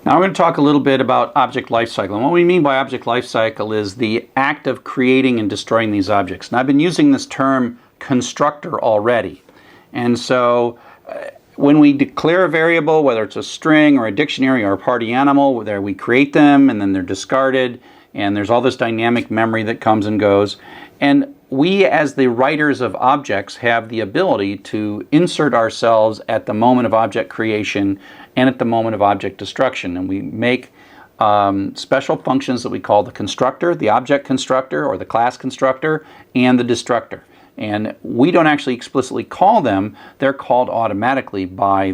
Now I'm going to talk a little bit about object lifecycle. And what we mean by object lifecycle is the act of creating and destroying these objects. And I've been using this term constructor already. And so when we declare a variable, whether it's a string or a dictionary or a party animal, where we create them and then they're discarded, and there's all this dynamic memory that comes and goes. And we, as the writers of objects, have the ability to insert ourselves at the moment of object creation and at the moment of object destruction. And we make special functions that we call the constructor, the object constructor, or the class constructor, and the destructor. And we don't actually explicitly call them; they're called automatically by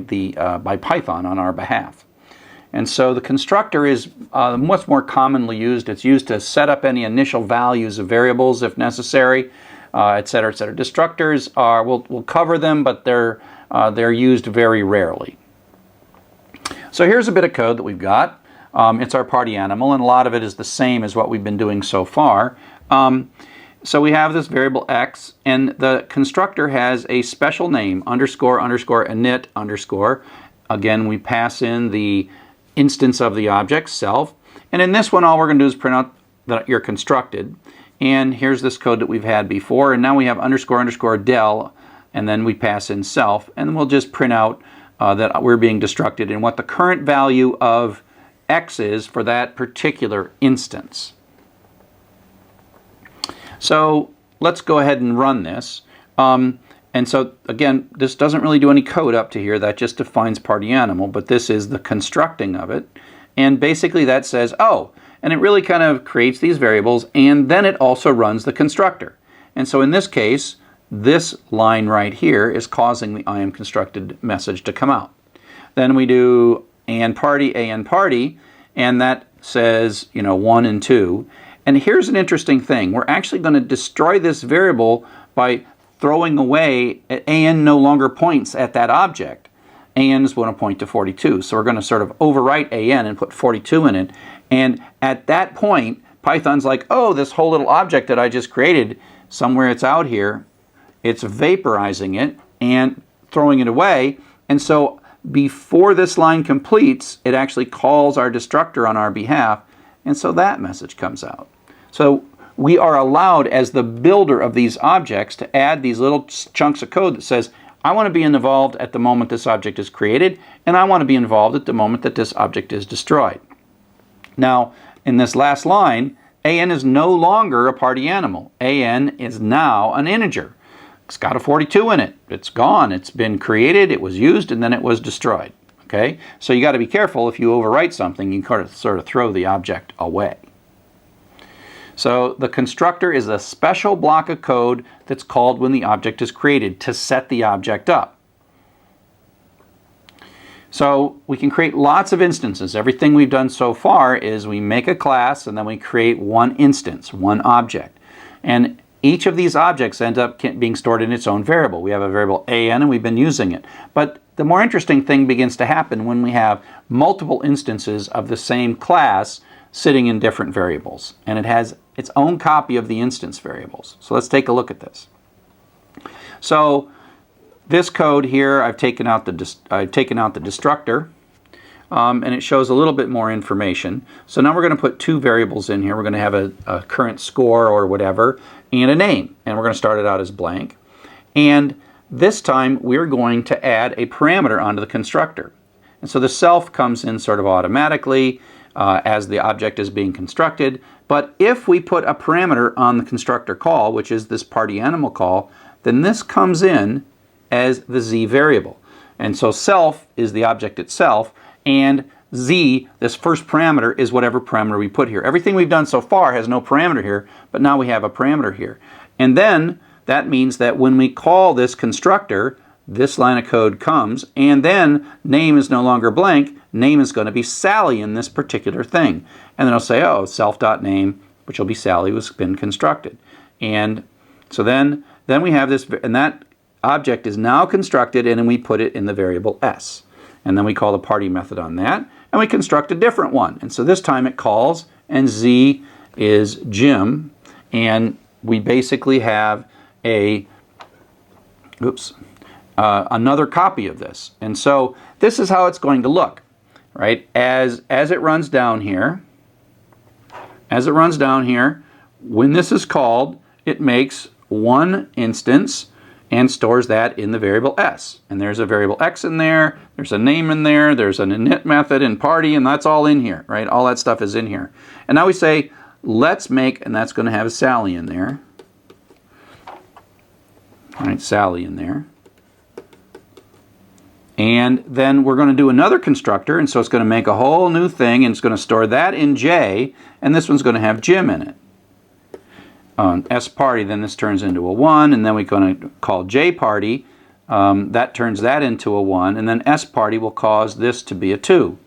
Python on our behalf. And so the constructor is what's more commonly used. It's used to set up any initial values of variables if necessary, et cetera, et cetera. Destructors are we'll cover them, but they're used very rarely. So here's a bit of code that we've got. It's our party animal, and a lot of it is the same as what we've been doing so far. So we have this variable x, and the constructor has a special name, underscore, underscore, init, underscore. Again, we pass in the instance of the object, self. And in this one, all we're going to do is print out that you're constructed. And here's this code that we've had before. And now we have underscore, underscore, del, and then we pass in self. And we'll just print out that we're being destructed and what the current value of x is for that particular instance. So let's go ahead and run this. And so again, this doesn't really do any code up to here. That just defines party animal, but this is the constructing of it. And basically that says, oh, and it really kind of creates these variables, and then it also runs the constructor. And so in this case, this line right here is causing the I am constructed message to come out. Then we do and party, and that says, 1 and 2. And here's an interesting thing. We're actually going to destroy this variable by throwing away an no longer points at that object. An is going to point to 42. So we're going to sort of overwrite an and put 42 in it. And at that point, Python's like, oh, this whole little object that I just created, somewhere it's out here, it's vaporizing it and throwing it away. And so before this line completes, it actually calls our destructor on our behalf. And so that message comes out. So we are allowed, as the builder of these objects, to add these little chunks of code that says, I want to be involved at the moment this object is created, and I want to be involved at the moment that this object is destroyed. Now, in this last line, an is no longer a party animal. An is now an integer. It's got a 42 in it. It's gone. It's been created, it was used, and then it was destroyed. Okay? So you got to be careful. If you overwrite something, you can sort of throw the object away. So the constructor is a special block of code that's called when the object is created to set the object up. So we can create lots of instances. Everything we've done so far is we make a class and then we create one instance, one object. And each of these objects ends up being stored in its own variable. We have a variable an and we've been using it. But the more interesting thing begins to happen when we have multiple instances of the same class sitting in different variables. And it has its own copy of the instance variables. So let's take a look at this. So this code here, I've taken out the destructor, and it shows a little bit more information. So now we're going to put two variables in here. We're going to have a current score or whatever, and a name. And we're going to start it out as blank. And this time we're going to add a parameter onto the constructor. And so the self comes in sort of automatically as the object is being constructed. But if we put a parameter on the constructor call, which is this party animal call, then this comes in as the z variable. And so self is the object itself, and z, this first parameter, is whatever parameter we put here. Everything we've done so far has no parameter here, but now we have a parameter here. And then that means that when we call this constructor, this line of code comes, and then name is no longer blank. Name is going to be Sally in this particular thing. And then I'll say, oh, self.name, which will be Sally, has been constructed. And so then we have this, and that object is now constructed, and then we put it in the variable s. And then we call the party method on that, and we construct a different one. And so this time it calls, and z is Jim, and we basically have another copy of this. And so this is how it's going to look. right? As it runs down here, when this is called, it makes one instance and stores that in the variable s. And there's a variable x in there, there's a name in there, there's an init method in party, and that's all in here, right? All that stuff is in here. And now we say, let's make, and that's going to have Sally in there. All right, Sally in there. And then we're going to do another constructor, and so it's going to make a whole new thing, and it's going to store that in J, and this one's going to have Jim in it. On S party, then this turns into a 1, and then we're going to call J party. That turns that into a 1, and then S party will cause this to be a 2.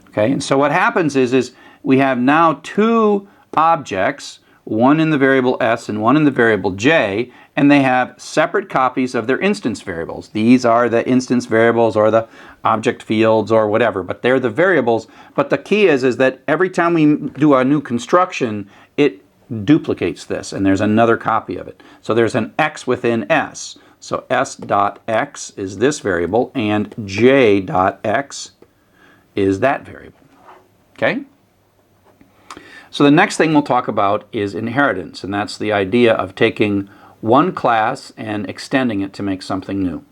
Okay, and so what happens is we have now two objects, one in the variable S and one in the variable J, and they have separate copies of their instance variables. These are the instance variables or the object fields or whatever, but they're the variables. But the key is that every time we do a new construction, it duplicates this, and there's another copy of it. So there's an x within s. So s.x is this variable, and j.x is that variable. Okay? So the next thing we'll talk about is inheritance, and that's the idea of taking one class and extending it to make something new.